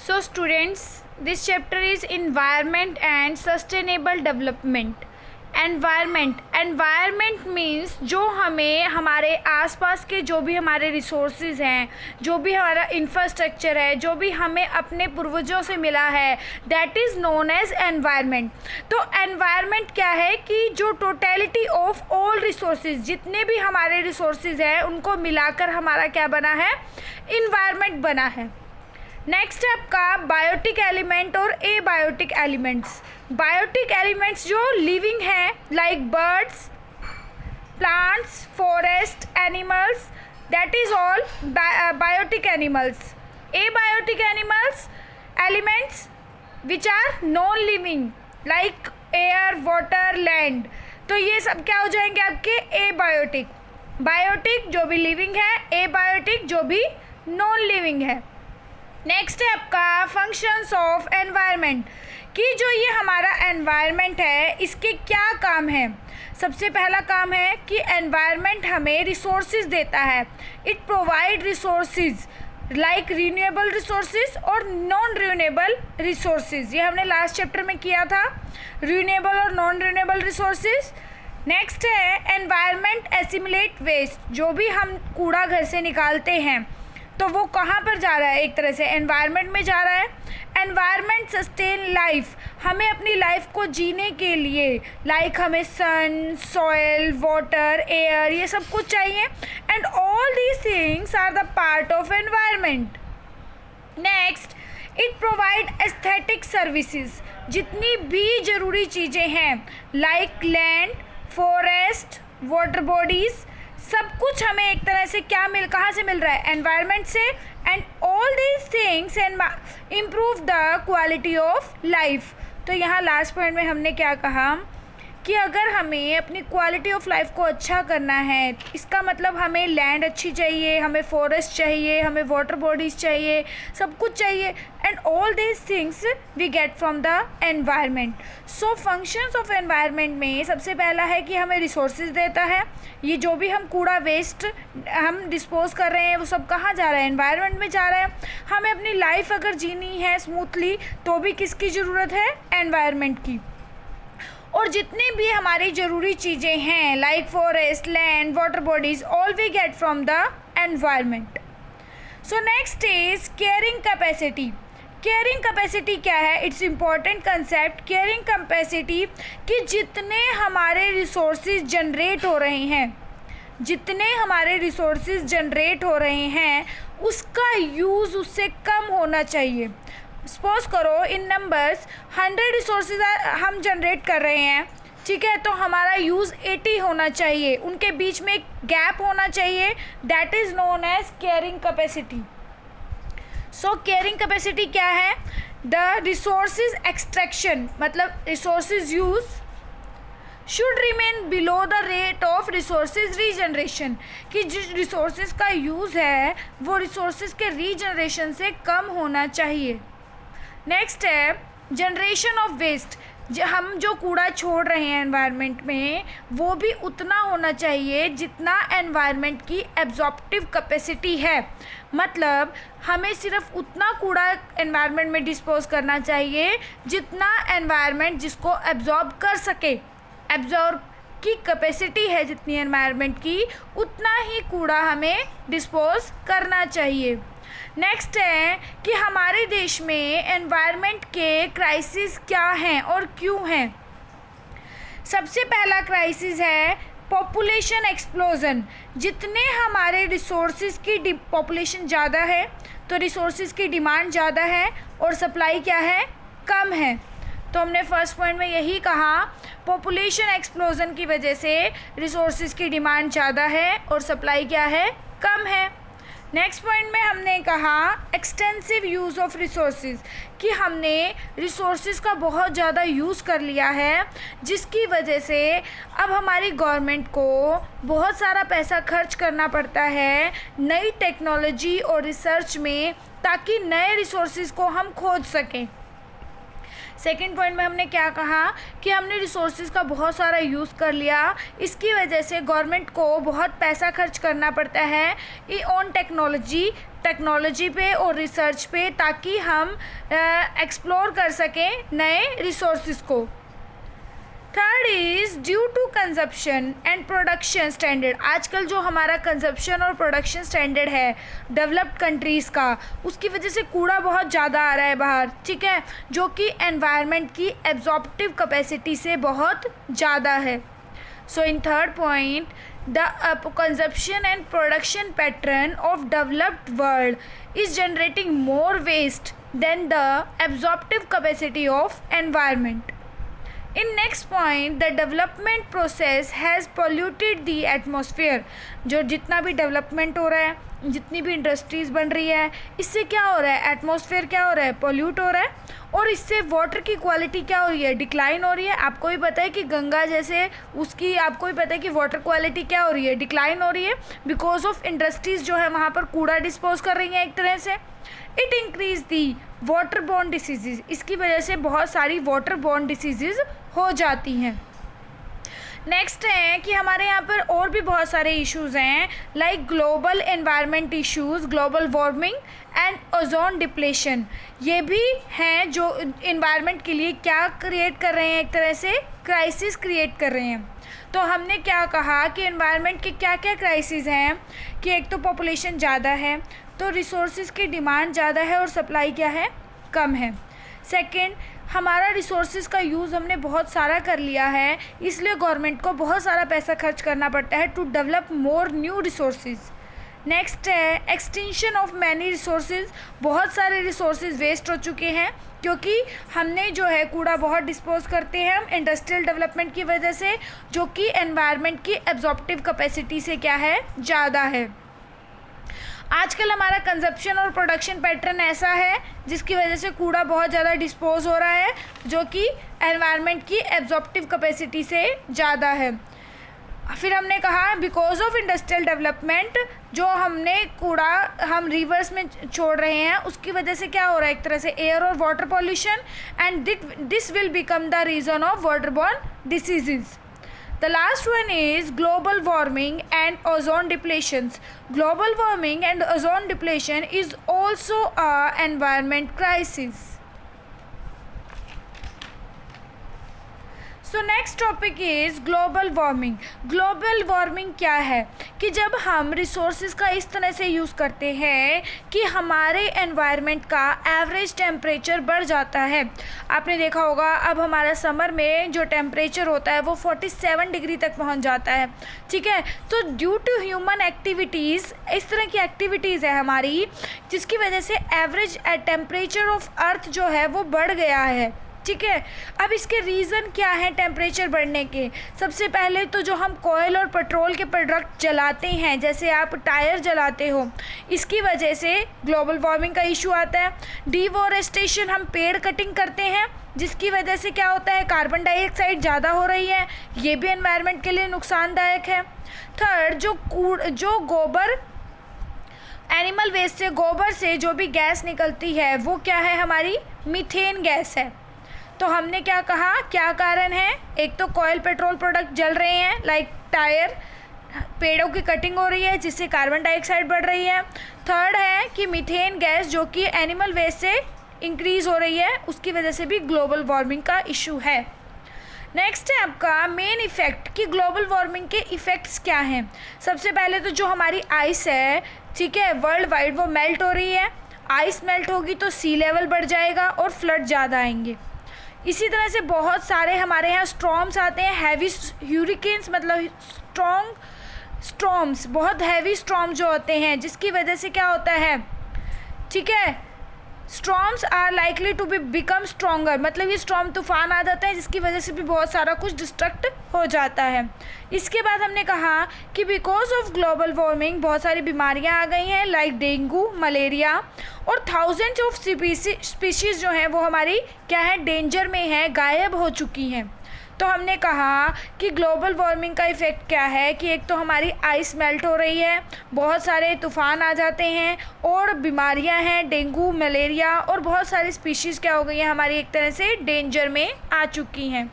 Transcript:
So students, this chapter is environment and sustainable development. Environment means जो हमें हमारे आसपास के जो भी हमारे रिसोर्सेज हैं, जो भी हमारा इंफ्रास्ट्रक्चर है, जो भी हमें अपने पूर्वजों से मिला है, that is known as environment. तो एनवायरमेंट क्या है कि जो टोटलिटी ऑफ ऑल रिसोर्सेज, जितने भी हमारे रिसोर्सेज हैं उनको मिलाकर हमारा क्या बना है, इन्वायरमेंट बना है। नेक्स्ट है आपका बायोटिक एलिमेंट और एबायोटिक एलिमेंट्स। बायोटिक एलिमेंट्स जो लिविंग हैं like birds, plants, forest, animals, that is all biotic animals. Abiotic elements which are non living like air, water, land. तो ये सब क्या हो जाएंगे आपके एबायोटिक। बायोटिक जो भी लिविंग है, एबायोटिक जो भी नॉन लिविंग है। नेक्स्ट है आपका फंक्शंस ऑफ एनवायरनमेंट, कि जो ये हमारा एनवायरनमेंट है इसके क्या काम है। सबसे पहला काम है कि एनवायरनमेंट हमें रिसोर्सेज देता है। It provide resources like renewable resources और नॉन रिन्यूएबल रिसोर्सेज। ये हमने लास्ट चैप्टर में किया था, रिन्यूएबल और नॉन रिन्यूएबल रिसोर्सेज। नेक्स्ट है एनवायरनमेंट एसिमुलेट वेस्ट। जो भी हम कूड़ा घर से निकालते हैं तो वो कहाँ पर जा रहा है, एक तरह से एनवायरनमेंट में जा रहा है। एनवायरनमेंट सस्टेन लाइफ, हमें अपनी लाइफ को जीने के लिए लाइक हमें सन, सॉइल, वाटर, एयर, ये सब कुछ चाहिए। And all these things are the part of environment. Next, it provide aesthetic services. जितनी भी ज़रूरी चीज़ें हैं like land, forest, water bodies, सब कुछ हमें एक तरह से कहाँ से मिल रहा है, एनवायरनमेंट से। And all these things improve the quality of life. तो यहाँ लास्ट पॉइंट में हमने क्या कहा कि अगर हमें अपनी क्वालिटी ऑफ लाइफ को अच्छा करना है, इसका मतलब हमें लैंड अच्छी चाहिए, हमें फॉरेस्ट चाहिए, हमें वाटर बॉडीज़ चाहिए, सब कुछ चाहिए। And all these things we get from the environment. So functions of environment में सबसे पहला है कि हमें रिसोर्सेज देता है। ये जो भी हम कूड़ा वेस्ट हम डिस्पोज कर रहे हैं वो सब कहाँ जा रहा है, एनवायरनमेंट में जा रहा है। हमें अपनी लाइफ अगर जीनी है स्मूथली तो भी किसकी ज़रूरत है, एनवायरनमेंट की। और जितनी भी हमारी ज़रूरी चीज़ें हैं like forest, land, water bodies, all we get from the environment. So next is carrying capacity. Carrying capacity क्या है, it's important concept. Carrying capacity कि जितने हमारे रिसोर्सेज जनरेट हो रहे हैं, जितने हमारे रिसोर्सेज जनरेट हो रहे हैं उसका यूज़ उससे कम होना चाहिए। सपोज करो इन नंबर्स 100 रिसोर्सेज हम जनरेट कर रहे हैं, ठीक है, तो हमारा यूज़ 80 होना चाहिए, उनके बीच में एक गैप होना चाहिए, that is known as carrying capacity. So carrying capacity क्या है, द रिसोर्सेज एक्सट्रैक्शन मतलब resources use should remain below the rate of resources regeneration, कि जिस रिसोर्सेज का यूज़ है वो रिसोर्सेज के रीजनरेशन से कम होना चाहिए। नेक्स्ट है जनरेशन ऑफ वेस्ट। हम जो कूड़ा छोड़ रहे हैं एनवायरनमेंट में वो भी उतना होना चाहिए जितना एनवायरनमेंट की एब्जॉर्प्टिव कैपेसिटी है। मतलब हमें सिर्फ उतना कूड़ा एनवायरनमेंट में डिस्पोज करना चाहिए जितना एनवायरनमेंट जिसको एब्जॉर्ब कर सके। एब्जॉर्ब की कैपेसिटी है जितनी एनवायरनमेंट की, उतना ही कूड़ा हमें डिस्पोज करना चाहिए। नेक्स्ट है कि हमारे देश में एनवायरनमेंट के क्राइसिस क्या हैं और क्यों हैं। सबसे पहला क्राइसिस है पॉपुलेशन एक्सप्लोजन। जितने हमारे रिसोर्सेज की पॉपुलेशन ज़्यादा है तो रिसोर्सेज की डिमांड ज़्यादा है और सप्लाई क्या है, कम है। तो हमने फर्स्ट पॉइंट में यही कहा, पॉपुलेशन एक्सप्लोजन की वजह से रिसोर्सेज की डिमांड ज़्यादा है और सप्लाई क्या है, कम है। नेक्स्ट पॉइंट में हमने कहा एक्सटेंसिव यूज़ ऑफ रिसोर्सेज, कि हमने रिसोर्सेज का बहुत ज़्यादा यूज़ कर लिया है जिसकी वजह से अब हमारी गवर्नमेंट को बहुत सारा पैसा खर्च करना पड़ता है नई टेक्नोलॉजी और रिसर्च में, ताकि नए रिसोर्सेज को हम खोज सकें। सेकेंड पॉइंट में हमने क्या कहा कि हमने रिसोर्सेज का बहुत सारा यूज़ कर लिया, इसकी वजह से गवर्नमेंट को बहुत पैसा खर्च करना पड़ता है ऑन टेक्नोलॉजी टेक्नोलॉजी पे और रिसर्च पे, ताकि हम एक्सप्लोर कर सकें नए रिसोर्सेज को। Third is due to consumption and production standard. आजकल जो हमारा कंजप्शन और प्रोडक्शन स्टैंडर्ड है डेवलप्ड कंट्रीज़ का, उसकी वजह से कूड़ा बहुत ज़्यादा आ रहा है बाहर, ठीक है, जो कि एनवायरनमेंट की एब्जॉर्प्टिव कैपेसिटी से बहुत ज़्यादा है। So in third point, the consumption and production pattern of developed world is generating more waste than the absorptive capacity of environment. In next point, the development process has polluted the atmosphere. जो जितना भी development हो रहा है, जितनी भी industries बन रही है, इससे क्या हो रहा है, एटमॉस्फेयर क्या हो रहा है, पोल्यूट हो रहा है, और इससे वाटर की क्वालिटी क्या हो रही है, डिक्लाइन हो रही है। आपको भी पता है कि गंगा जैसे उसकी, आपको भी पता है कि वाटर क्वालिटी क्या हो रही है, डिक्लाइन हो रही है, बिकॉज ऑफ इंडस्ट्रीज़ जो है वहाँ पर कूड़ा डिस्पोज कर रही हैं एक तरह से। It increase the water borne disease, इसकी वजह से बहुत सारी वाटर बॉर्न डिसीज़ हो जाती हैं। नेक्स्ट है कि हमारे यहाँ पर और भी बहुत सारे इश्यूज़ हैं, like global environment issues, global warming and ozone depletion. ये भी हैं जो एनवायरनमेंट के लिए क्या क्रिएट कर रहे हैं, एक तरह से क्राइसिस क्रिएट कर रहे हैं। तो हमने क्या कहा कि एनवायरनमेंट के क्या क्या क्राइसिस हैं, कि एक तो पॉपुलेशन ज़्यादा है, तो रिसोर्सेज की डिमांड ज़्यादा है और सप्लाई क्या है, कम है। सेकंड, हमारा रिसोर्सेज का यूज़ हमने बहुत सारा कर लिया है, इसलिए गवर्नमेंट को बहुत सारा पैसा खर्च करना पड़ता है to develop more new resources. Next है एक्सटेंशन ऑफ मैनी रिसोर्सेज, बहुत सारे रिसोर्सेज वेस्ट हो चुके हैं क्योंकि हमने जो है कूड़ा बहुत डिस्पोज करते हैं हम इंडस्ट्रियल डेवलपमेंट की वजह से, जो कि एनवायरनमेंट की एब्जॉर्प्टिव कैपेसिटी से क्या है, ज़्यादा है। आजकल हमारा कंजप्शन और प्रोडक्शन पैटर्न ऐसा है जिसकी वजह से कूड़ा बहुत ज़्यादा डिस्पोज हो रहा है, जो कि एनवायरनमेंट की एब्जॉर्प्टिव कैपेसिटी से ज़्यादा है। फिर हमने कहा बिकॉज ऑफ इंडस्ट्रियल डेवलपमेंट, जो हमने कूड़ा हम रिवर्स में छोड़ रहे हैं, उसकी वजह से क्या हो रहा है, एक तरह से एयर और water pollution, and this will become the reason of waterborne diseases. The last one is global warming and ozone depletions. Global warming and ozone depletion is also an environment crisis. So next topic is global warming. Global warming क्या है कि जब हम resources का इस तरह से use करते हैं कि हमारे एनवायरनमेंट का एवरेज टेम्परेचर बढ़ जाता है। आपने देखा होगा अब हमारा समर में जो टेम्परेचर होता है वो 47 डिग्री तक पहुंच जाता है, ठीक है। तो ड्यू टू ह्यूमन एक्टिविटीज़, इस तरह की एक्टिविटीज़ है हमारी जिसकी वजह से एवरेज टेम्परेचर ऑफ अर्थ जो है वो बढ़ गया है, ठीक है। अब इसके रीज़न क्या है टेम्परेचर बढ़ने के? सबसे पहले तो जो हम कोयल और पेट्रोल के प्रोडक्ट जलाते हैं, जैसे आप टायर जलाते हो, इसकी वजह से ग्लोबल वार्मिंग का इशू आता है। डिफॉरेस्टेशन, हम पेड़ कटिंग करते हैं जिसकी वजह से क्या होता है, कार्बन डाइऑक्साइड ज़्यादा हो रही है, ये भी एनवायरनमेंट के लिए नुकसानदायक है। थर्ड, जो गोबर, एनिमल वेस्ट से, गोबर से जो भी गैस निकलती है वो क्या है, हमारी मीथेन गैस है। तो हमने क्या कहा, क्या कारण है, एक तो कोयल पेट्रोल प्रोडक्ट जल रहे हैं लाइक टायर, पेड़ों की कटिंग हो रही है जिससे कार्बन डाइऑक्साइड बढ़ रही है। थर्ड है कि मीथेन गैस जो कि एनिमल वेस्ट से इंक्रीज़ हो रही है, उसकी वजह से भी ग्लोबल वार्मिंग का इशू है। नेक्स्ट है आपका मेन इफ़ेक्ट कि ग्लोबल वार्मिंग के इफ़ेक्ट्स क्या हैं। सबसे पहले तो जो हमारी आइस है, ठीक है, वर्ल्ड वाइड वो मेल्ट हो रही है। आइस मेल्ट होगी तो सी लेवल बढ़ जाएगा और फ्लड ज़्यादा आएंगे। इसी तरह से बहुत सारे हमारे यहाँ स्टॉर्म्स आते हैं, हैवी ह्यूरिकेन्स, मतलब स्टॉर्म्स, बहुत हैवी स्टॉर्म जो होते हैं जिसकी वजह से क्या होता है, ठीक है, storms are likely to be become stronger, मतलब ये स्टॉर्म तूफान आ जाते हैं जिसकी वजह से भी बहुत सारा कुछ डिस्ट्रक्ट हो जाता है। इसके बाद हमने कहा कि बिकॉज ऑफ ग्लोबल वार्मिंग बहुत सारी बीमारियां आ गई हैं लाइक डेंगू, मलेरिया, और थाउजेंड्स ऑफ स्पीशीज़ जो हैं वो हमारी क्या है, डेंजर में है, गायब हो चुकी हैं। तो हमने कहा कि ग्लोबल वार्मिंग का इफ़ेक्ट क्या है कि एक तो हमारी आइस मेल्ट हो रही है, बहुत सारे तूफ़ान आ जाते हैं और बीमारियां हैं, डेंगू, मलेरिया, और बहुत सारी स्पीशीज़ क्या हो गई हैं हमारी एक तरह से डेंजर में आ चुकी हैं।